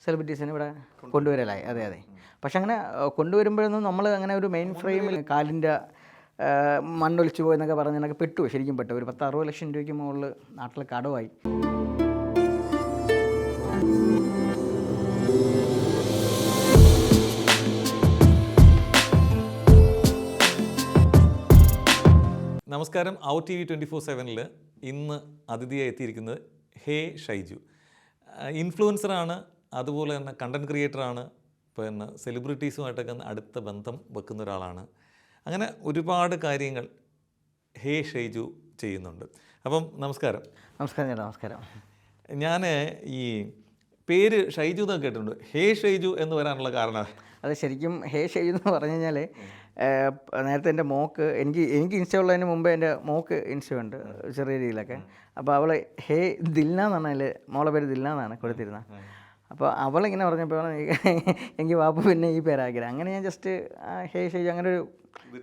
സെലിബ്രിറ്റീസിനെ ഇവിടെ കൊണ്ടുവരലായി. അതെ അതെ. പക്ഷെ അങ്ങനെ കൊണ്ടുവരുമ്പോഴൊന്നും നമ്മൾ അങ്ങനെ ഒരു മെയിൻ ഫ്രെയിമിൽ കാലിൻ്റെ മണ്ണൊലിച്ചു പോയെന്നൊക്കെ പറഞ്ഞതിനൊക്കെ പെട്ടു, ശരിക്കും പെട്ടു. ഒരു 10-60 ലക്ഷം രൂപയ്ക്ക് മുകളിൽ നാട്ടിൽ കടമായി. നമസ്കാരം. ഔട്ട് TV 24/7 ഇന്ന് അതിഥിയായി എത്തിയിരിക്കുന്നത് ഹേ ഷൈജു. ഇൻഫ്ലുവൻസറാണ്, അതുപോലെ തന്നെ കണ്ടൻറ് ക്രിയേറ്ററാണ്, പിന്നെ സെലിബ്രിറ്റീസുമായിട്ടൊക്കെ അടുത്ത ബന്ധം വെക്കുന്ന ഒരാളാണ്. അങ്ങനെ ഒരുപാട് കാര്യങ്ങൾ ഹേ ഷൈജു ചെയ്യുന്നുണ്ട്. അപ്പം നമസ്കാരം. നമസ്കാരം ചേട്ടാ. നമസ്കാരം. ഞാൻ ഈ പേര് ഷൈജു എന്നൊക്കെ കേട്ടിട്ടുണ്ട്. ഹേ ഷൈജു എന്ന് വരാനുള്ള കാരണം? അത് ശരിക്കും ഹേ ഷൈജു എന്ന് പറഞ്ഞു കഴിഞ്ഞാൽ നേരത്തെ എൻ്റെ മോക്ക് എനിക്ക് ഇൻസ്റ്റ ഉള്ളതിന് മുമ്പേ എൻ്റെ മോക്ക് ഇൻസ്റ്റ ഉണ്ട് ചെറിയ രീതിയിലൊക്കെ. അപ്പോൾ അവൾ ഹേ ദിൽന എന്നാണ് അതിൽ, മോളെ പേര് ദിൽന എന്നാണ് കൊടുത്തിരുന്നത്. അപ്പോൾ അവളിങ്ങനെ പറഞ്ഞപ്പോൾ എനിക്ക് വാപ്പ പിന്നെ ഈ പേരാക്കിയത്. അങ്ങനെ ഞാൻ ജസ്റ്റ് ഹേ ഷൈജു അങ്ങനെ ഒരു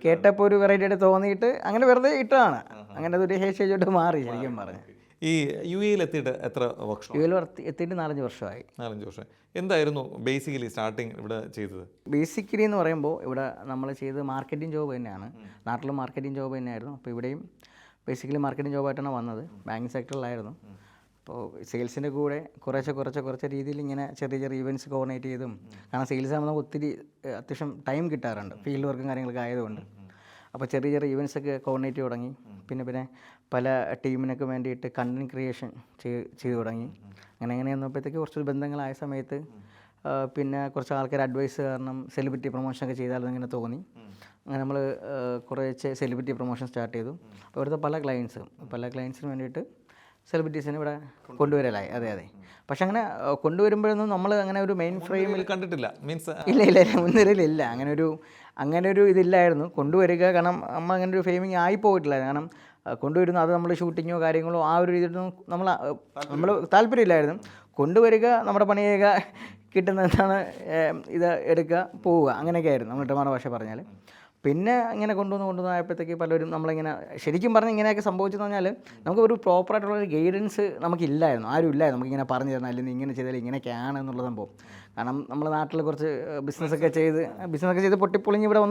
കേട്ടപ്പോൾ ഒരു വെറൈറ്റി ആയിട്ട് തോന്നിയിട്ട് അങ്ങനെ വെറുതെ ഇട്ടതാണ്. അങ്ങനെ അതൊരു ഹേ ഷൈജുട്ട് മാറി ശരിക്കും പറഞ്ഞു. ഈ യു എയിൽ എത്തിയിട്ട് എത്ര വർഷം? യു എയിൽ എത്തിയിട്ട് 4 വർഷമായി. 4 വർഷം. എന്തായിരുന്നു ബേസിക്കലി സ്റ്റാർട്ടിങ് ഇവിടെ ചെയ്തത്? ബേസിക്കലി എന്ന് പറയുമ്പോൾ ഇവിടെ നമ്മൾ ചെയ്തത് മാർക്കറ്റിംഗ് ജോബ് തന്നെയാണ്. നാട്ടിലും മാർക്കറ്റിംഗ് ജോബ് തന്നെയായിരുന്നു. അപ്പോൾ ഇവിടെയും ബേസിക്കലി മാർക്കറ്റിംഗ് ജോബായിട്ടാണ് വന്നത്. ബാങ്കിങ് സെക്ടറിലായിരുന്നു. അപ്പോൾ സെയിൽസിൻ്റെ കൂടെ കുറച്ച് രീതിയിൽ ഇങ്ങനെ ചെറിയ ഇവൻറ്റ്സ് കോർഡിനേറ്റ് ചെയ്തും, കാരണം സെയിൽസ് ആകുമ്പോൾ നമുക്ക് ഒത്തിരി അത്യാവശ്യം ടൈം കിട്ടാറുണ്ട് ഫീൽഡ് വർക്കും കാര്യങ്ങളൊക്കെ ആയതുകൊണ്ട്. അപ്പോൾ ചെറിയ ഇവൻറ്റ്സൊക്കെ കോർഡിനേറ്റ് തുടങ്ങി. പിന്നെ പല ടീമിനൊക്കെ വേണ്ടിയിട്ട് കണ്ടൻറ് ക്രിയേഷൻ ചെയ്തു തുടങ്ങി. അങ്ങനെ വന്നപ്പോഴത്തേക്ക് കുറച്ചൊരു ബന്ധങ്ങളായ സമയത്ത് പിന്നെ കുറച്ച് ആൾക്കാർ അഡ്വൈസ് കാരണം സെലിബ്രിറ്റി പ്രൊമോഷനൊക്കെ ചെയ്താലെന്ന് ഇങ്ങനെ തോന്നി. അങ്ങനെ നമ്മൾ കുറച്ച് സെലിബ്രിറ്റി പ്രൊമോഷൻ സ്റ്റാർട്ട് ചെയ്തു. അപ്പോൾ ഇവിടുത്തെ പല ക്ലയൻസിന് വേണ്ടിയിട്ട് സെലിബ്രിറ്റീസിനെ ഇവിടെ കൊണ്ടുവരലായി. അതെ അതെ. പക്ഷെ അങ്ങനെ കൊണ്ടുവരുമ്പോഴൊന്നും നമ്മൾ അങ്ങനെ ഒരു മെയിൻ ഫ്രെയിമിൽ കണ്ടിട്ടില്ല. മീൻസ് ഇല്ല മുൻനിരയിലില്ല. അങ്ങനെ ഒരു ഇതില്ലായിരുന്നു കൊണ്ടുവരിക. കാരണം നമ്മൾ അങ്ങനെ ഒരു ഫെയിമിങ് ആയി പോയിട്ടില്ല. കാരണം കൊണ്ടുവരുന്നു, അത് നമ്മൾ ഷൂട്ടിങ്ങോ കാര്യങ്ങളോ ആ ഒരു രീതിയിലൊന്നും നമ്മൾ താല്പര്യമില്ലായിരുന്നു. കൊണ്ടുവരിക, നമ്മുടെ പണി ചെയ്യുക, കിട്ടുന്ന എന്താണ് ഇത് എടുക്കുക, പോവുക, അങ്ങനെയൊക്കെ ആയിരുന്നു നമ്മൾ ടമാറ ഭാഷ പറഞ്ഞാൽ. പിന്നെ ഇങ്ങനെ കൊണ്ടുവന്നായപ്പോഴത്തേക്ക് പലരും നമ്മളിങ്ങനെ ശരിക്കും പറഞ്ഞ് ഇങ്ങനെയൊക്കെ സംഭവിച്ചെന്ന് പറഞ്ഞാൽ നമുക്ക് ഒരു പ്രോപ്പറായിട്ടുള്ളൊരു ഗൈഡൻസ് നമുക്കില്ലായിരുന്നു. ആരും ഇല്ലായിരുന്നു നമുക്കിങ്ങനെ പറഞ്ഞു തരണം, അല്ലെങ്കിൽ ഇങ്ങനെ ചെയ്താൽ ഇങ്ങനെയൊക്കെയാണ് എന്നുള്ള സംഭവം. കാരണം നമ്മൾ നാട്ടിൽ കുറച്ച് ബിസിനസ്സൊക്കെ ചെയ്ത് പൊട്ടിപ്പൊളിഞ്ഞ് ഇവിടെ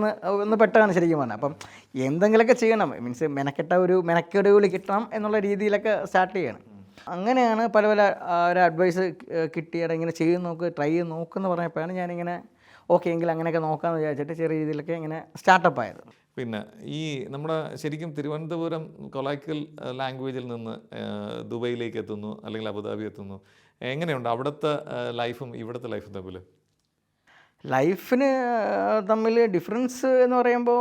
ഒന്ന് പെട്ടതാണ് ശരിക്കും പറഞ്ഞാൽ. അപ്പം എന്തെങ്കിലുമൊക്കെ ചെയ്യണം, മീൻസ് മെനക്കെടുകൾ കിട്ടണം എന്നുള്ള രീതിയിലൊക്കെ സ്റ്റാർട്ട് ചെയ്യണം. അങ്ങനെയാണ് പല ഒരു അഡ്വൈസ് കിട്ടിയത്. ഇങ്ങനെ ട്രൈ ചെയ്ത് നോക്കുമെന്ന് പറഞ്ഞപ്പോഴാണ് ഞാനിങ്ങനെ ഓക്കെ എങ്കിൽ അങ്ങനെയൊക്കെ നോക്കാമെന്ന് വിചാരിച്ചിട്ട് ചെറിയ രീതിയിലൊക്കെ ഇങ്ങനെ സ്റ്റാർട്ടപ്പ് ആയത്. പിന്നെ ഈ നമ്മുടെ ശരിക്കും തിരുവനന്തപുരം കൊളാക്കൽ ലാംഗ്വേജിൽ നിന്ന് ദുബൈയിലേക്ക് എത്തുന്നു, അല്ലെങ്കിൽ അബുദാബി എത്തുന്നു. എങ്ങനെയുണ്ട് അവിടുത്തെ ലൈഫും ഇവിടുത്തെ ലൈഫും തമ്മിൽ? ലൈഫിന് തമ്മിൽ ഡിഫറൻസ് എന്ന് പറയുമ്പോൾ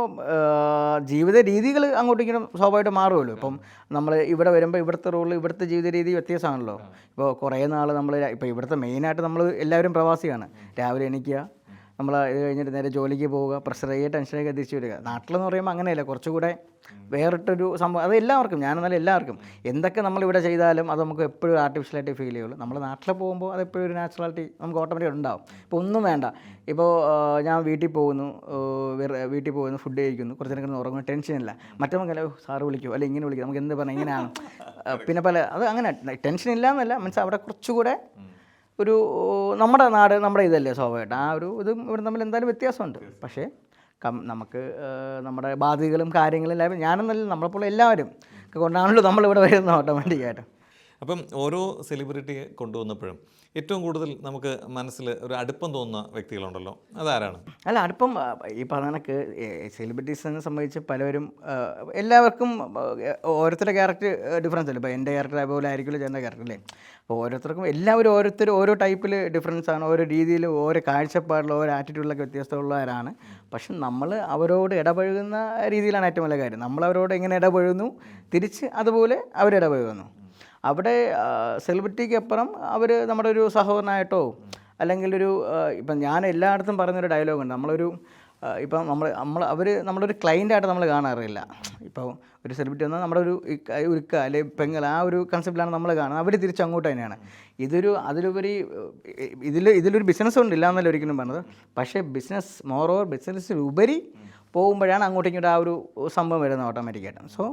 ജീവിത രീതികൾ അങ്ങോട്ടും ഇങ്ങനെ സ്വാഭാവികമായിട്ട് മാറുമല്ലോ. ഇപ്പം നമ്മൾ ഇവിടെ വരുമ്പോൾ ഇവിടുത്തെ ഇവിടുത്തെ ജീവിത രീതി വ്യത്യാസമാണല്ലോ. ഇപ്പോൾ കുറേ നാൾ ഇപ്പോൾ ഇവിടുത്തെ മെയിനായിട്ട് നമ്മൾ എല്ലാവരും പ്രവാസിയാണ്. രാവിലെ എണീക്കുക, നമ്മൾ ഇത് കഴിഞ്ഞിട്ട് നേരെ ജോലിക്ക് പോവുക, പ്രഷറായി ടെൻഷനൊക്കെ തിരിച്ചു വരിക. നാട്ടിലെന്ന് പറയുമ്പോൾ അങ്ങനെയല്ല, കുറച്ചുകൂടെ വേറിട്ടൊരു സംഭവം. അത് എല്ലാവർക്കും, ഞാനെന്നാലും എല്ലാവർക്കും എന്തൊക്കെ നമ്മളിവിടെ ചെയ്താലും അത് നമുക്ക് എപ്പോഴും ആർട്ടിഫിഷ്യലായിട്ട് ഫീൽ ചെയ്യുള്ളൂ. നമ്മൾ നാട്ടിൽ പോകുമ്പോൾ അതെപ്പോഴും ഒരു നാച്ചുറാലിറ്റി നമുക്ക് ഓട്ടോമാറ്റിക് ഉണ്ടാവും. ഇപ്പോൾ ഒന്നും വേണ്ട, ഇപ്പോൾ ഞാൻ വീട്ടിൽ പോകുന്നു, ഫുഡ് കഴിക്കുന്നു, കുറച്ച് നേരം ഉറങ്ങുന്നു, ടെൻഷനില്ല. മറ്റേ സാറ് വിളിക്കുമോ അല്ലെങ്കിൽ ഇങ്ങനെ വിളിക്കും, നമുക്ക് എന്ത് പറഞ്ഞാൽ ഇങ്ങനെയാണ്. പിന്നെ അത് അങ്ങനെ ടെൻഷൻ ഇല്ല എന്നല്ല, മീൻസ് അവിടെ കുറച്ചുകൂടെ ഒരു നമ്മുടെ നാട് നമ്മുടെ ഇതല്ലേ സ്വാഭാവികമായിട്ട്. ആ ഒരു ഇതും ഇവിടെ തമ്മിൽ എന്തായാലും വ്യത്യാസമുണ്ട്. പക്ഷേ നമുക്ക് നമ്മുടെ ബാധ്യതകളും കാര്യങ്ങളും എല്ലാം ഞാനെന്നല്ല നമ്മളെപ്പോലെ എല്ലാവരും കൊണ്ടാണല്ലോ നമ്മളിവിടെ വരുന്നത് ഓട്ടോമാറ്റിക്കായിട്ട്. അപ്പം ഓരോ സെലിബ്രിറ്റിയെ കൊണ്ടുവന്നപ്പോഴും ഏറ്റവും കൂടുതൽ നമുക്ക് മനസ്സിൽ ഒരു അടുപ്പം തോന്നുന്ന വ്യക്തികളുണ്ടല്ലോ, അതാരാണ്? അല്ല, അടുപ്പം ഈ പറഞ്ഞ കണക്ക് സെലിബ്രിറ്റീസിനെ സംബന്ധിച്ച് പലരും എല്ലാവർക്കും ഓരോരുത്തരുടെ ക്യാരക്ടർ ഡിഫറൻസ് അല്ലേ. ഇപ്പോൾ എൻ്റെ ക്യാരക്ടർ അതുപോലെ ആയിരിക്കില്ല ചേട്ടൻ്റെ ക്യാരക്ടർ അല്ലേ. അപ്പോൾ ഓരോരുത്തർക്കും ഓരോരുത്തരും ഓരോ ടൈപ്പിൽ ഡിഫറൻസ് ആണ്. ഓരോ രീതിയിൽ ഓരോ കാഴ്ചപ്പാടിലുള്ള ഓരോ ആറ്റിറ്റ്യൂഡിലൊക്കെ വ്യത്യസ്തമുള്ളവരാണ്. പക്ഷെ നമ്മൾ അവരോട് ഇടപഴകുന്ന രീതിയിലാണ് ഏറ്റവും വലിയ കാര്യം. നമ്മളവരോട് എങ്ങനെ ഇടപഴകുന്നു, തിരിച്ച് അതുപോലെ അവരിടപഴകുന്നു. അവിടെ സെലിബ്രിറ്റിക്ക് അപ്പുറം അവർ നമ്മുടെ ഒരു സഹോദരനായിട്ടോ അല്ലെങ്കിൽ ഇപ്പം ഞാൻ എല്ലായിടത്തും പറയുന്നൊരു ഡയലോഗുണ്ട്. നമ്മളൊരു ക്ലൈൻ്റായിട്ട് നമ്മൾ കാണാറില്ല. ഇപ്പോൾ ഒരു സെലിബ്രിറ്റി വന്നാൽ നമ്മുടെ ഒരു ഉരുക്ക അല്ലെങ്കിൽ പെങ്ങൾ ആ ഒരു കൺസെപ്റ്റിലാണ് നമ്മൾ കാണുന്നത്. അവർ തിരിച്ചങ്ങോട്ട് തന്നെയാണ്. ഇതിലൊരു ബിസിനസ് ഉണ്ട്, ഇല്ല എന്നല്ല ഒരിക്കലും പറഞ്ഞത്. പക്ഷേ ബിസിനസ്സിലുപരി പോകുമ്പോഴാണ് അങ്ങോട്ടും ഇങ്ങോട്ടും ആ ഒരു സംഭവം വരുന്നത് ഓട്ടോമാറ്റിക്കായിട്ട്. സോ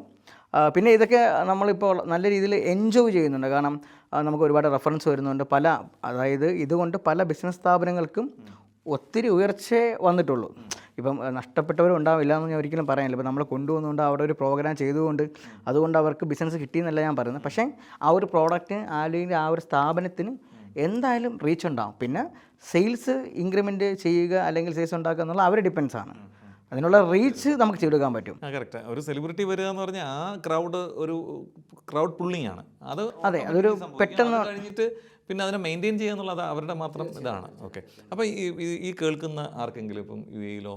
പിന്നെ ഇതൊക്കെ നമ്മളിപ്പോൾ നല്ല രീതിയിൽ എൻജോയ് ചെയ്യുന്നുണ്ട്. കാരണം നമുക്ക് ഒരുപാട് റെഫറൻസ് വരുന്നുണ്ട്. അതായത് ഇതുകൊണ്ട് പല ബിസിനസ് സ്ഥാപനങ്ങൾക്കും ഒത്തിരി ഉയർച്ചയെ വന്നിട്ടുള്ളൂ. ഇപ്പം നഷ്ടപ്പെട്ടവരും ഉണ്ടാവില്ല എന്ന് ഞാൻ ഒരിക്കലും പറയാനില്ല. ഇപ്പം നമ്മൾ കൊണ്ടുവന്നുകൊണ്ട് അവിടെ ഒരു പ്രോഗ്രാം ചെയ്തുകൊണ്ട് അതുകൊണ്ട് അവർക്ക് ബിസിനസ് കിട്ടിയെന്നല്ല ഞാൻ പറയുന്നത്. പക്ഷേ ആ ഒരു പ്രോഡക്റ്റിന് അല്ലെങ്കിൽ ആ ഒരു സ്ഥാപനത്തിന് എന്തായാലും റീച്ച് ഉണ്ടാകും. പിന്നെ സെയിൽസ് ഇൻക്രിമെൻറ്റ് ചെയ്യുക അല്ലെങ്കിൽ സെയിൽസ് ഉണ്ടാക്കുക എന്നുള്ള അവർ ഡിപ്പെൻസാണ്. അതിനുള്ള റീച്ച് നമുക്ക് ചെയ്തെടുക്കാൻ പറ്റും. കറക്റ്റ്. ഒരു സെലിബ്രിറ്റി വരിക എന്ന് പറഞ്ഞാൽ ആ ഒരു ക്രൗഡ് പുള്ളിങ് ആണ്. അത് അതെ, അതൊരു പെട്ടെന്ന് കഴിഞ്ഞിട്ട് പിന്നെ അതിനെ മെയിൻറ്റെയിൻ ചെയ്യുക എന്നുള്ളത് അവരുടെ മാത്രം ഇതാണ്. ഓക്കെ. അപ്പോൾ ഈ കേൾക്കുന്ന ആർക്കെങ്കിലും ഇപ്പം UAE-യിലോ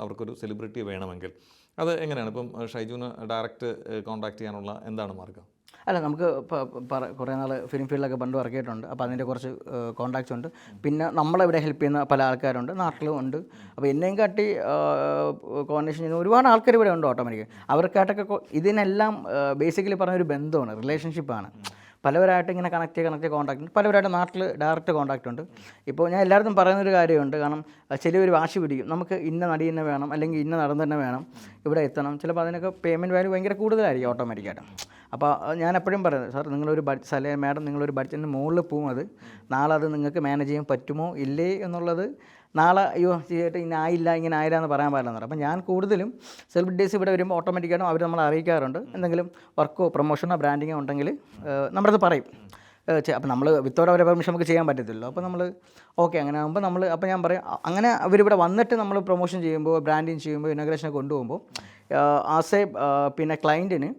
അവർക്കൊരു സെലിബ്രിറ്റി വേണമെങ്കിൽ അത് എങ്ങനെയാണ്? ഇപ്പം ഷൈജുവിന് ഡയറക്റ്റ് കോൺടാക്ട് ചെയ്യാനുള്ള എന്താണ് മാർഗം? അല്ല, നമുക്ക് കുറേ നാൾ ഫിലിം ഫീൽഡിലൊക്കെ പണ്ട് വർക്ക് ചെയ്തിട്ടുണ്ട്. അപ്പോൾ അതിൻ്റെ കുറച്ച് കോൺടാക്ട്സ് ഉണ്ട്. പിന്നെ നമ്മളിവിടെ ഹെൽപ്പ് ചെയ്യുന്ന പല ആൾക്കാരുണ്ട്, നാട്ടിലും ഉണ്ട്. അപ്പോൾ എന്നെയും കാട്ടി കോർഡിനേഷൻ ചെയ്യുന്ന ഒരുപാട് ആൾക്കാർ ഇവിടെ ഉണ്ട് ഓട്ടോമാറ്റിക്. അവർക്കായിട്ടൊക്കെ ഇതിനെല്ലാം ബേസിക്കലി പറഞ്ഞൊരു ബന്ധമാണ്, റിലേഷൻഷിപ്പാണ്. പലവരായിട്ട് ഇങ്ങനെ കണക്ട് കോൺടാക്ട് ഉണ്ട്. പലവരായിട്ട് നാട്ടിൽ ഡയറക്റ്റ് കോൺടാക്റ്റ് ഉണ്ട്. ഇപ്പോൾ ഞാൻ എല്ലായിടത്തും പറയുന്നൊരു കാര്യമുണ്ട്. കാരണം ചിലവർ വാശി പിടിക്കും, നമുക്ക് ഇന്ന നടി തന്നെ വേണം അല്ലെങ്കിൽ ഇന്ന നടൻ തന്നെ വേണം, ഇവിടെ എത്തണം. ചിലപ്പോൾ അതിനൊക്കെ പേയ്മെൻറ്റ് വാല്യൂ ഭയങ്കര കൂടുതലായിരിക്കും ഓട്ടോമാറ്റിക്കായിട്ട്. അപ്പോൾ ഞാൻ എപ്പോഴും പറയുന്നത്, സാർ നിങ്ങളൊരു മാഡം നിങ്ങളൊരു ബഡ്ജറ്റിന് മുകളിൽ പോകും, അത് നാളെ അത് നിങ്ങൾക്ക് മാനേജ് ചെയ്യാൻ പറ്റുമോ ഇല്ലേ എന്നുള്ളത് നാളെ അയ്യോ ചെയ്തിട്ട് ഇങ്ങനെ ആയില്ല എന്ന് പറയാൻ പാടില്ലെന്ന് പറയും. അപ്പോൾ ഞാൻ കൂടുതലും സെലിബ്രിറ്റീസ് ഇവിടെ വരുമ്പോൾ ഓട്ടോമാറ്റിക്കായിട്ടും അവർ നമ്മളെ അറിയിക്കാറുണ്ട്. എന്തെങ്കിലും വർക്കോ പ്രൊമോഷനോ ബ്രാൻഡിങ്ങോ ഉണ്ടെങ്കിൽ നമ്മളത് പറയും. അപ്പോൾ നമ്മൾ വിത്തൗട്ട് അവരെ പെർമിഷൻ നമുക്ക് ചെയ്യാൻ പറ്റത്തില്ലല്ലോ. അപ്പോൾ നമ്മൾ ഓക്കെ അങ്ങനെ ആകുമ്പോൾ അപ്പോൾ ഞാൻ പറയും, അങ്ങനെ അവരിവിടെ വന്നിട്ട് നമ്മൾ പ്രൊമോഷൻ ചെയ്യുമ്പോൾ ബ്രാൻഡിങ് ചെയ്യുമ്പോൾ ഇനോഗ്രേഷനൊക്കെ കൊണ്ടുപോകുമ്പോൾ ആസ് പിന്നെ ക്ലയൻറ്റിന്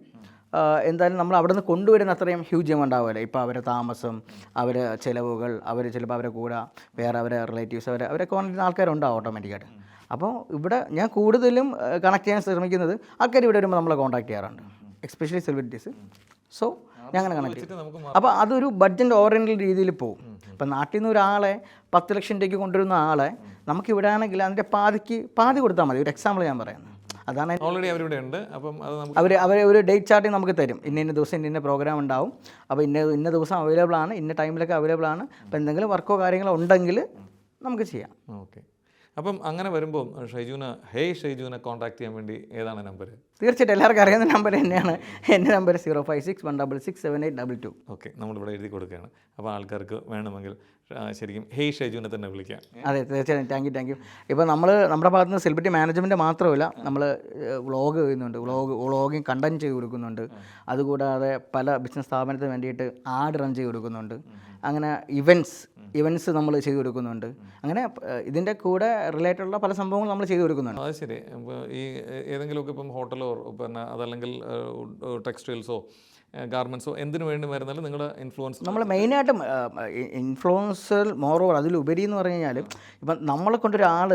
എന്തായാലും നമ്മൾ അവിടെ നിന്ന് കൊണ്ടുവരുന്ന അത്രയും ഹ്യൂജ് എമൗണ്ട് ഉണ്ടാവുമല്ലോ. ഇപ്പോൾ അവരെ താമസം, അവരെ ചിലവുകൾ, അവർ ചിലപ്പോൾ അവരെ കൂടെ വേറെ അവരെ റിലേറ്റീവ്സ് അവരെ കോൺടാക്ട് ആൾക്കാരുണ്ടാവും ഓട്ടോമാറ്റിക്കായിട്ട്. അപ്പോൾ ഇവിടെ ഞാൻ കൂടുതലും കണക്ട് ചെയ്യാൻ ശ്രമിക്കുന്നത് ആൾക്കാർ ഇവിടെ വരുമ്പോൾ നമ്മളെ കോൺടാക്ട് ചെയ്യാറുണ്ട്, എസ്പെഷ്യലി സെലിബ്രിറ്റീസ്. സോ ഞാൻ അങ്ങനെ കണക്ട് ചെയ്യും. അപ്പോൾ അതൊരു ബഡ്ജറ്റ് ഓറിയൻറ്റഡ് രീതിയിൽ പോകും. ഇപ്പം നാട്ടിൽ നിന്ന് ഒരാളെ 10 ലക്ഷം രൂപയ്ക്ക് കൊണ്ടുവരുന്ന ആളെ നമുക്ക് ഇവിടെ ആണെങ്കിൽ അതിൻ്റെ പാതി കൊടുത്താൽ മതി. ഒരു എക്സാമ്പിൾ ഞാൻ പറയുന്നത് അതാണ്. ഓൾറെഡി അവരിവിടെ ഉണ്ട്. അപ്പം അത് അവർ ഒരു ഡേറ്റ് ചാർട്ടിങ് നമുക്ക് തരും. ഇന്ന ദിവസം ഇന്ന പ്രോഗ്രാം ഉണ്ടാവും. അപ്പോൾ ഇന്ന ദിവസം അവൈലബിൾ ആണ്, ഇന്ന ടൈമിലൊക്കെ അവൈലബിൾ ആണ്. അപ്പോൾ എന്തെങ്കിലും വർക്കോ കാര്യങ്ങളോ ഉണ്ടെങ്കിൽ നമുക്ക് ചെയ്യാം. ഓക്കെ. അപ്പം അങ്ങനെ വരുമ്പോൾ ഷൈജുവിനെ കോൺടാക്ട് ചെയ്യാൻ വേണ്ടി ഏതാണ് നമ്പർ? തീർച്ചയായിട്ടും എല്ലാവർക്കും അറിയാവുന്ന നമ്പർ തന്നെയാണ്. എൻ്റെ നമ്പർ 056-166-7822. ഓക്കെ, നമ്മളിവിടെ എഴുതി കൊടുക്കുകയാണ്. അപ്പോൾ ആൾക്കാർക്ക് വേണമെങ്കിൽ ശരിക്കും ഷൈജുവിനെ തന്നെ വിളിക്കാം. അതെ, തീർച്ചയായും. Thank you. ഇപ്പോൾ നമ്മുടെ ഭാഗത്ത് നിന്ന് സെലിബ്രിറ്റി മാനേജ്മെൻറ്റ് മാത്രമല്ല, നമ്മൾ വ്ളോഗ് ചെയ്യുന്നുണ്ട്, വ്ളോഗിങ് കണ്ടൻറ്റ് ചെയ്ത് കൊടുക്കുന്നുണ്ട്. അതുകൂടാതെ പല ബിസിനസ് സ്ഥാപനത്തിന് വേണ്ടിയിട്ട് ആഡ് റൺ ചെയ്ത് കൊടുക്കുന്നുണ്ട്. അങ്ങനെ ഇവൻറ്റ്സ് നമ്മൾ ചെയ്തു കൊടുക്കുന്നുണ്ട്. അങ്ങനെ ഇതിൻ്റെ കൂടെ റിലേറ്റഡ് ഉള്ള പല സംഭവങ്ങളും നമ്മൾ ചെയ്തു കൊടുക്കുന്നുണ്ട്. അത് ശരി. ഇപ്പോൾ ഈ ഏതെങ്കിലുമൊക്കെ ഇപ്പം ഹോട്ടലോ പിന്നെ അതല്ലെങ്കിൽ ടെക്സ്റ്റൈൽസോ ഗാർമെൻറ്റ്സോ എന്തിനു വേണ്ടി വരുന്നാലും നിങ്ങളുടെ ഇൻഫ്ലുവൻസ് നമ്മൾ മെയിനായിട്ടും ഇൻഫ്ലുവൻസർ മോറോവർ അതിലുപരി എന്ന് പറഞ്ഞു കഴിഞ്ഞാൽ ഇപ്പം നമ്മളെ കൊണ്ടൊരാൾ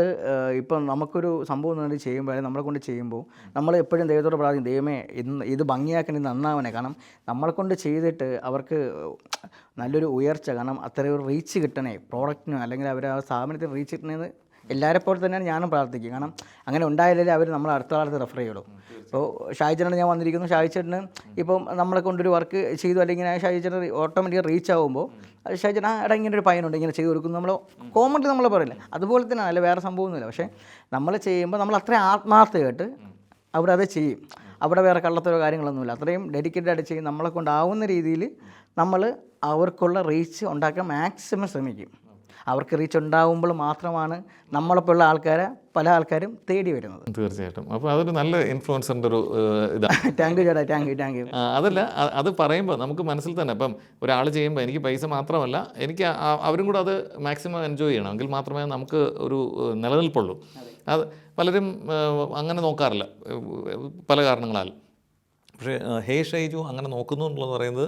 ഇപ്പം നമുക്കൊരു സംഭവം വേണ്ടി ചെയ്യുമ്പോൾ നമ്മളെ കൊണ്ട് ചെയ്യുമ്പോൾ നമ്മൾ എപ്പോഴും ദൈവത്തോട് പ്രാർത്ഥിക്കും, ദൈവമേ ഇത് ഭംഗിയാക്കണേ, നന്നാവണേ. കാരണം നമ്മളെ കൊണ്ട് ചെയ്തിട്ട് അവർക്ക് നല്ലൊരു ഉയർച്ച, കാരണം അത്രയൊരു റീച്ച് കിട്ടണേ പ്രോഡക്റ്റിന്, അല്ലെങ്കിൽ അവർ ആ സ്ഥാപനത്തിന് റീച്ച് കിട്ടണേന്ന് എല്ലാവരെ പോലെ തന്നെയാണ് ഞാനും പ്രാർത്ഥിക്കും. കാരണം അങ്ങനെ ഉണ്ടായാലേ അവർ നമ്മളെ അടുത്ത കാലത്ത് റെഫർ ചെയ്യുള്ളൂ. ഇപ്പോൾ ഷായിച്ചേട്ടൻ ഞാൻ വന്നിരിക്കുന്നു, ഷായിച്ചേട്ടന് ഇപ്പം നമ്മളെ കൊണ്ടൊരു വർക്ക് ചെയ്തു അല്ലെങ്കിൽ ഷായിച്ചേട്ടൻ ഓട്ടോമാറ്റിക്കലി റീച്ച് ആകുമ്പോൾ ഷായിച്ചേട്ടൻ എടാ ഇങ്ങനെ ഒരു പയ്യനുണ്ട് ഇങ്ങനെ ചെയ്ത് കൊടുക്കുന്നു, നമ്മൾ കോമൺലി നമ്മൾ പറയില്ല, അതുപോലെ തന്നെ അല്ല, വേറെ സംഭവമൊന്നുമില്ല. പക്ഷേ നമ്മൾ ചെയ്യുമ്പോൾ നമ്മൾ അത്രയും ആത്മാർത്ഥമായിട്ട് അവിടെ അത് ചെയ്യും. അവിടെ വേറെ കള്ളത്തരോ കാര്യങ്ങളൊന്നുമില്ല, അത്രയും ഡെഡിക്കേറ്റഡ് ആയിട്ട് ചെയ്യും. നമ്മളെ കൊണ്ടാവുന്ന രീതിയിൽ നമ്മൾ അവർക്കുള്ള റീച്ച് ഉണ്ടാക്കാൻ മാക്സിമം ശ്രമിക്കും. അവർക്ക് റീച്ച് ഉണ്ടാകുമ്പോൾ മാത്രമാണ് നമ്മളെപ്പോലുള്ള പല ആൾക്കാരും തേടി വരുന്നത്. തീർച്ചയായിട്ടും. അപ്പോൾ അതൊരു നല്ല ഇൻഫ്ലുവൻസറിൻ്റെ ഒരു ഇതാണ്. താങ്ക് യു ചേട്ടാ, താങ്ക് യു. അതല്ല, അത് പറയുമ്പോൾ നമുക്ക് മനസ്സിൽ തന്നെ ഇപ്പം ഒരാൾ ചെയ്യുമ്പോൾ എനിക്ക് പൈസ മാത്രമല്ല, എനിക്ക് അവരും കൂടെ അത് മാക്സിമം എൻജോയ് ചെയ്യണം, എങ്കിൽ മാത്രമേ നമുക്ക് ഒരു നിലനിൽപ്പുള്ളൂ. അത് പലരും അങ്ങനെ നോക്കാറില്ല പല കാരണങ്ങളാൽ. പക്ഷേ ഷൈജു അങ്ങനെ നോക്കുന്നു എന്നുള്ളത് പറയുന്നത്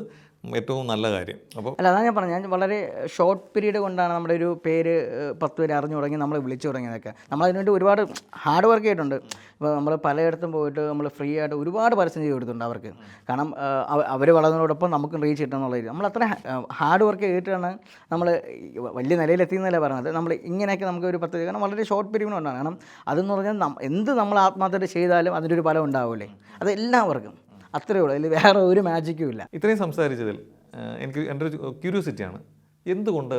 ഏറ്റവും നല്ല കാര്യം. അപ്പോൾ അല്ല, അതാണ് ഞാൻ പറഞ്ഞത്. ഞാൻ വളരെ ഷോർട്ട് പീരീഡ് കൊണ്ടാണ് നമ്മുടെ ഒരു പേര് 10 പേര് അറിഞ്ഞു തുടങ്ങി, നമ്മൾ വിളിച്ചു തുടങ്ങിയതൊക്കെ. നമ്മളതിനുവേണ്ടി ഒരുപാട് ഹാർഡ് വർക്ക് ചെയ്തിട്ടുണ്ട്. ഇപ്പോൾ നമ്മൾ പലയിടത്തും പോയിട്ട് നമ്മൾ ഫ്രീ ആയിട്ട് ഒരുപാട് പരസ്യം ചെയ്ത് കൊടുത്തിട്ടുണ്ട് അവർക്ക്. കാരണം അവർ വളർന്നതോടൊപ്പം നമുക്ക് റീച്ച് കിട്ടുക എന്നുള്ള രീതി നമ്മൾ അത്ര ഹാർഡ് വർക്ക് ചെയ്തിട്ടാണ് നമ്മൾ വലിയ നിലയിലെത്തിയെന്നല്ലേ പറഞ്ഞത്. നമ്മൾ ഇങ്ങനെയൊക്കെ നമുക്ക് ഒരു 10, കാരണം വളരെ ഷോർട്ട് പീരീഡ് കൊണ്ടാണ്. കാരണം അതെന്ന് പറഞ്ഞാൽ എന്ത് നമ്മൾ ആത്മാർത്ഥമായിട്ട് ചെയ്താലും അതിൻ്റെ ഒരു ഫലം ഉണ്ടാവില്ലേ, അത് എല്ലാവർക്കും അത്രയേ ഉള്ളൂ. അതിൽ വേറെ ഒരു മാജിക്കും ഇല്ല. ഇത്രയും സംസാരിച്ചതിൽ എനിക്ക് എൻ്റെ ഒരു ക്യൂരിയോസിറ്റിയാണ്, എന്തുകൊണ്ട്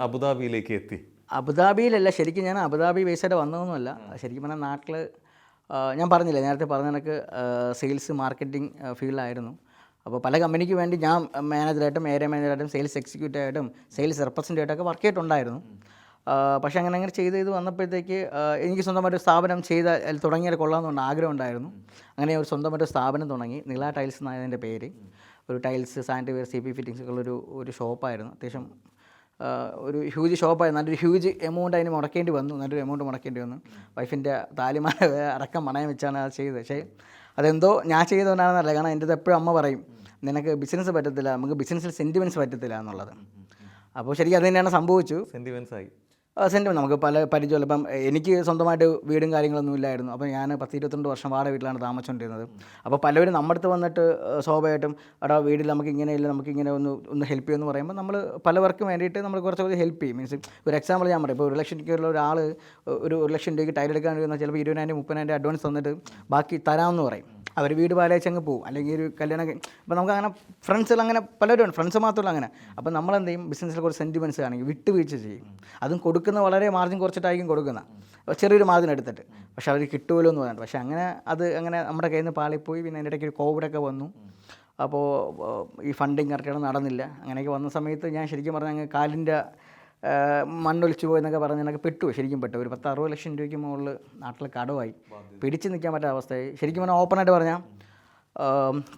അബുദാബിയിലേക്ക് എത്തി? അബുദാബിയിലല്ല, ശരിക്കും ഞാൻ അബുദാബി ബേസായിട്ട് വന്നതൊന്നുമല്ല. ശരിക്കും പറഞ്ഞാൽ നാട്ടിൽ ഞാൻ പറഞ്ഞില്ലേ നേരത്തെ പറഞ്ഞ കണക്ക് സെയിൽസ് മാർക്കറ്റിംഗ് ഫീൽഡിലായിരുന്നു. അപ്പോൾ പല കമ്പനിക്ക് വേണ്ടി ഞാൻ മാനേജറായിട്ടും ഏരിയ മാനേജറായിട്ടും സെയിൽസ് എക്സിക്യൂട്ടീവായിട്ടും സെയിൽസ് റെപ്രസെൻറ്റേറ്റീവായിട്ടൊക്കെ വർക്ക് ചെയ്തിട്ടുണ്ടായിരുന്നു. പക്ഷേ അങ്ങനെ ചെയ്ത് വന്നപ്പോഴത്തേക്ക് എനിക്ക് സ്വന്തമായിട്ട് സ്ഥാപനം തുടങ്ങിയാൽ കൊള്ളാമെന്നുണ്ട് ആഗ്രഹം ഉണ്ടായിരുന്നു. അങ്ങനെ ഒരു സ്വന്തമായിട്ട് സ്ഥാപനം തുടങ്ങി. നില ടൈൽസ് എന്നതിൻ്റെ പേര്. ഒരു tiles, sanitary ware, CP fittings ഒരു ഷോപ്പായിരുന്നു. അത്യാവശ്യം ഒരു ഹ്യൂജ് ഷോപ്പായിരുന്നു. നല്ലൊരു ഹ്യൂജ് എമൗണ്ട് അതിന് നല്ലൊരു എമൗണ്ട് മുടക്കേണ്ടി വന്നു. വൈഫിൻ്റെ താലിമാല അടക്കം പണയം വെച്ചാണ് അത് ചെയ്തത്. പക്ഷേ അതെന്തോ ഞാൻ ചെയ്തുകൊണ്ടാണെന്നല്ല, കാരണം എൻ്റെ എപ്പോഴും അമ്മ പറയും നിനക്ക് ബിസിനസ് പറ്റത്തില്ല, നമുക്ക് ബിസിനസ്സിൽ സെൻറ്റിമെൻറ്റ്സ് പറ്റത്തില്ല എന്നുള്ളത്. അപ്പോൾ ശരിക്കും അത് തന്നെയാണ് സംഭവിച്ചു. സെൻറ്റിമെൻറ്റ്സായി നമുക്ക് പല പരിചയമുള്ള. ഇപ്പം എനിക്ക് സ്വന്തമായിട്ട് വീടും കാര്യങ്ങളൊന്നും ഇല്ലായിരുന്നു. അപ്പോൾ ഞാൻ 10-22 വർഷം വാടക വീട്ടിലാണ് താമസിച്ചുകൊണ്ടിരുന്നത്. അപ്പോൾ പലവരും നമ്മുടെ അടുത്ത് വന്നിട്ട് സ്വാഭാവികമായിട്ടും എടാ വീട്ടിൽ നമുക്ക് ഇങ്ങനെയില്ല, നമുക്കിങ്ങനെ ഒന്ന് ഹെൽപ്പ് ചെയ്യുമെന്ന് പറയുമ്പോൾ നമ്മൾ പലവർക്കും വേണ്ടിയിട്ട് നമ്മൾ കുറച്ചൊക്കെ ഹെൽപ്പ് ചെയ്യും. മീൻസ് ഒരു എക്സാമ്പിൾ ഞാൻ പറയും. ഇപ്പോൾ 1 ലക്ഷം രൂപയുള്ള ഒരാൾ ഒരു 1 ലക്ഷം രൂപയ്ക്ക് ടൈൽ എടുക്കാൻ വരുന്ന ചിലപ്പോൾ 20,000 30,000 അഡ്വാൻസ് തന്നിട്ട് ബാക്കി തരാമെന്ന് പറയും. അവർ വീട് പാലയച്ചങ്ങ് പോകും. അല്ലെങ്കിൽ ഒരു കല്യാണം. അപ്പോൾ നമുക്ക് അങ്ങനെ ഫ്രണ്ട്സുകൾ അങ്ങനെ പലരും ഉണ്ട്. ഫ്രണ്ട്സ് മാത്രമല്ല അങ്ങനെ. അപ്പോൾ നമ്മളെന്ത് ചെയ്യും, ബിസിനസ്സിൽ കുറച്ച് സെൻറ്റിമെൻറ്റ്സ് ആണെങ്കിൽ വിട്ടുവീഴ്ച ചെയ്യും. അതും കൊടുക്കുന്ന വളരെ മാർജിൻ കുറച്ചിട്ടായിരിക്കും കൊടുക്കുന്ന, ചെറിയൊരു മാർജിൻ എടുത്തിട്ട്. പക്ഷെ അവർ കിട്ടുമല്ലോ എന്ന് പറഞ്ഞിട്ട്. പക്ഷേ അങ്ങനെ നമ്മുടെ കയ്യിൽ നിന്ന് പാളിപ്പോയി. പിന്നെ അതിൻ്റെ ഇടയ്ക്ക് ഒരു കോവിഡൊക്കെ വന്നു. അപ്പോൾ ഈ ഫണ്ടിങ് കറക്റ്റായിട്ട് നടന്നില്ല. അങ്ങനെയൊക്കെ വന്ന സമയത്ത് ഞാൻ ശരിക്കും പറഞ്ഞാൽ കാലിൻ്റെ മണ്ണൊലിച്ചു പോയെന്നൊക്കെ പറഞ്ഞ് എനിക്ക് ശരിക്കും പെട്ടു. ഒരു 10-60 ലക്ഷം രൂപയ്ക്ക് മുകളിൽ നാട്ടിൽ കടമായി. പിടിച്ച് നിൽക്കാൻ പറ്റാത്ത അവസ്ഥയായി. ശരിക്കും പറഞ്ഞാൽ ഓപ്പണായിട്ട് പറഞ്ഞാൽ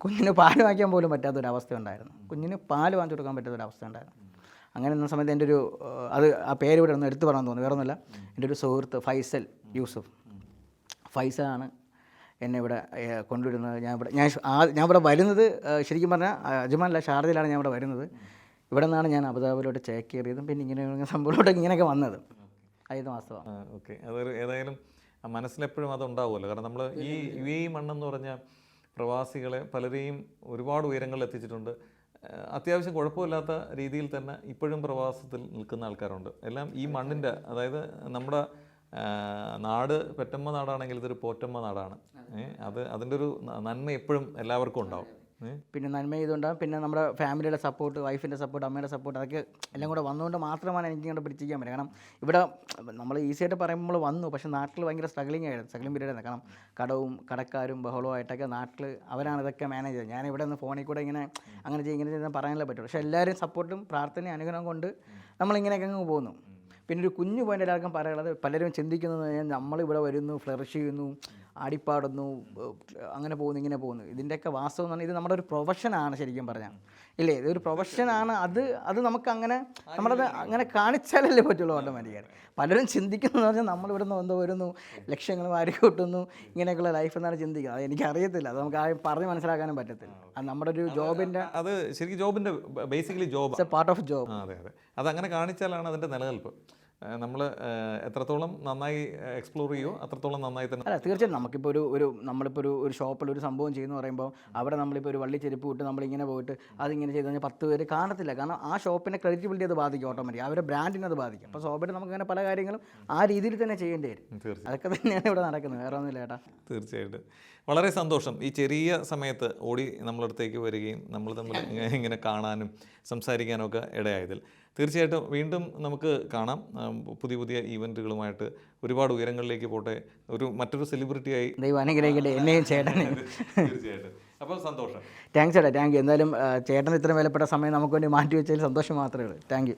കുഞ്ഞിന് പാല് വാങ്ങിക്കാൻ പോലും പറ്റാത്തൊരവസ്ഥ ഉണ്ടായിരുന്നു. കുഞ്ഞിന് പാല് വാങ്ങിച്ചു കൊടുക്കാൻ പറ്റാത്തൊരവസ്ഥ ഉണ്ടായിരുന്നു. അങ്ങനെ നിന്ന സമയത്ത് എൻ്റെ ഒരു ആ പേര് ഇവിടെ ഒന്ന് എടുത്തു പറയാൻ തോന്നുന്നു. വേറെ ഒന്നുമില്ല, എൻ്റെ ഒരു സുഹൃത്ത് ഫൈസൽ യൂസുഫ്, ഫൈസലാണ് എന്നെ ഇവിടെ കൊണ്ടുവരുന്നത്. ഞാൻ ഇവിടെ വരുന്നത് ശരിക്കും പറഞ്ഞാൽ അജ്മാനില്ല, ഷാർജയിലാണ് ഞാൻ ഇവിടെ വരുന്നത്. ഇവിടെ നിന്നാണ് ഞാൻ അബുദാബിയിലോട്ട് ചേക്കേറിയതും പിന്നെ ഇങ്ങനെ സംഭവത്തോട്ട് ഇങ്ങനെയൊക്കെ വന്നത്. 5 മാസമാണ്. ഓക്കെ, അതൊരു ഏതായാലും മനസ്സിലെപ്പോഴും അതുണ്ടാവുമല്ലോ. കാരണം നമ്മൾ ഈ UAE മണ്ണെന്ന് പറഞ്ഞാൽ പ്രവാസികളെ പലരെയും ഒരുപാട് ഉയരങ്ങളിൽ എത്തിച്ചിട്ടുണ്ട്. അത്യാവശ്യം കുഴപ്പമില്ലാത്ത രീതിയിൽ തന്നെ ഇപ്പോഴും പ്രവാസത്തിൽ നിൽക്കുന്ന ആൾക്കാരുണ്ട്. എല്ലാം ഈ മണ്ണിൻ്റെ, അതായത് നമ്മുടെ നാട് പെറ്റമ്മ നാടാണെങ്കിൽ ഇതൊരു പോറ്റമ്മ നാടാണ്. അതിൻ്റെ ഒരു നന്മ എപ്പോഴും എല്ലാവർക്കും ഉണ്ടാവും. പിന്നെ നന്മ ചെയ്തുകൊണ്ടാണ്. പിന്നെ നമ്മുടെ ഫാമിലിയുടെ സപ്പോർട്ട്, വൈഫിൻ്റെ സപ്പോർട്ട്, അമ്മയുടെ സപ്പോർട്ട്, അതൊക്കെ എല്ലാം കൂടെ വന്നുകൊണ്ട് മാത്രമാണ് എനിക്ക് ഇങ്ങോട്ട് പിടിച്ചിരിക്കാൻ പറ്റും. കാരണം ഇവിടെ നമ്മൾ ഈസിയായിട്ട് പറയുമ്പോൾ നമ്മൾ വന്നു, പക്ഷേ നാട്ടിൽ ഭയങ്കര സ്ട്രഗ്ലിംഗ് പീരീഡ് ആയിരുന്നു. കാരണം കടവും കടക്കാരും ബഹളവുമായിട്ടൊക്കെ നാട്ടിൽ അവരാണ് ഇതൊക്കെ മാനേജ് ചെയ്തത്. ഞാൻ ഇവിടെ നിന്ന് ഫോണിൽ കൂടെ ഇങ്ങനെ ഇങ്ങനെ ചെയ്യാൻ പറയാനല്ലേ പറ്റുള്ളൂ. പക്ഷേ എല്ലാവരും സപ്പോർട്ടും പ്രാർത്ഥനയും അനുഗ്രഹം കൊണ്ട് നമ്മളിങ്ങനെയൊക്കെ അങ്ങ് പോകുന്നു. പിന്നെ ഒരു കുഞ്ഞു പോയിൻ്റ് എല്ലാവർക്കും പറയാനുള്ളത്, പലരും ചിന്തിക്കുന്നത് നമ്മളിവിടെ വരുന്നു, ഫ്ലറിഷ് ചെയ്യുന്നു, ആടിപ്പാടുന്നു, അങ്ങനെ പോകുന്നു, ഇങ്ങനെ പോകുന്നു. ഇതിൻ്റെയൊക്കെ വാസ്തവം എന്ന് പറഞ്ഞാൽ ഇത് നമ്മുടെ ഒരു പ്രൊഫഷനാണ് ശരിക്കും പറഞ്ഞാൽ. ഇല്ലേ, ഇതൊരു പ്രൊഫഷനാണ്. അത് നമുക്ക് നമ്മളത് അങ്ങനെ കാണിച്ചാലല്ലേ പറ്റുള്ളൂ ഓട്ടോമാറ്റിക്കായി. പലരും ചിന്തിക്കുന്നതെന്ന് പറഞ്ഞാൽ നമ്മളിവിടെ നിന്ന് എന്തോ വരുന്നു, ലക്ഷ്യങ്ങൾ വാരി കൂട്ടുന്നു, ഇങ്ങനെയൊക്കെയുള്ള ലൈഫ് എന്നാണ് ചിന്തിക്കുന്നത്. അത് എനിക്കറിയത്തില്ല, അത് നമുക്ക് ആരും പറഞ്ഞ് മനസ്സിലാക്കാനും പറ്റത്തില്ല. അത് നമ്മുടെ ഒരു ജോബിൻ്റെ, അത് ശരിക്കും ജോബിൻ്റെ basically job, part of job. അതെ, അതങ്ങനെ കാണിച്ചാലാണ് അതിൻ്റെ നിലനിൽപ്പ്. നമ്മൾ എത്രത്തോളം നന്നായി എക്സ്പ്ലോർ ചെയ്യുമോ അത്രത്തോളം നന്നായി തന്നെ. അല്ല, തീർച്ചയായും നമുക്കിപ്പോൾ നമ്മളിപ്പോൾ ഒരു ഷോപ്പിൽ ഒരു സംഭവം ചെയ്യുന്നു പറയുമ്പോൾ അവിടെ നമ്മളിപ്പോൾ ഒരു വള്ളി ചെരുപ്പ് വിട്ട് നമ്മളിങ്ങനെ പോയിട്ട് അതിങ്ങനെ ചെയ്ത് കഴിഞ്ഞാൽ 10 പേര് കാണത്തില്ല. കാരണം ആ ഷോപ്പിൻ്റെ ക്രെഡിറ്റബിലിറ്റി അത് ബാധിക്കും, ഓട്ടോമാറ്റിക് അവരുടെ ബ്രാൻഡിനെ അത് ബാധിക്കും. അപ്പോൾ സ്വാഭാവികമായിട്ട് നമുക്കങ്ങനെ പല കാര്യങ്ങളും ആ രീതിയിൽ തന്നെ ചെയ്യേണ്ടി വരും. അതൊക്കെ തന്നെയാണ് ഇവിടെ നടക്കുന്നത്, വേറെ ഒന്നുമില്ല ചേട്ടാ. തീർച്ചയായിട്ടും വളരെ സന്തോഷം. ഈ ചെറിയ സമയത്ത് ഓടി നമ്മളടുത്തേക്ക് വരികയും നമ്മൾ തമ്മിൽ ഇങ്ങനെ കാണാനും സംസാരിക്കാനും ഒക്കെ ഇടയായതിൽ തീർച്ചയായിട്ടും വീണ്ടും നമുക്ക് കാണാം. പുതിയ ഈവൻറ്റുകളുമായിട്ട് ഒരുപാട് ഉയരങ്ങളിലേക്ക് പോട്ടെ. മറ്റൊരു സെലിബ്രിറ്റിയായി ദൈവം അനുഗ്രഹിക്കട്ടെ എന്നെയും ചേട്ടനെയും. തീർച്ചയായിട്ടും. അപ്പോൾ സന്തോഷം. താങ്ക്സ് ചേട്ടാ, താങ്ക് യു. എന്തായാലും ചേട്ടൻ ഇത്രയും വിലപ്പെട്ട സമയം നമുക്ക് വേണ്ടി മാറ്റി വെച്ചതിൽ സന്തോഷം മാത്രമേ ഉള്ളൂ. Thank you.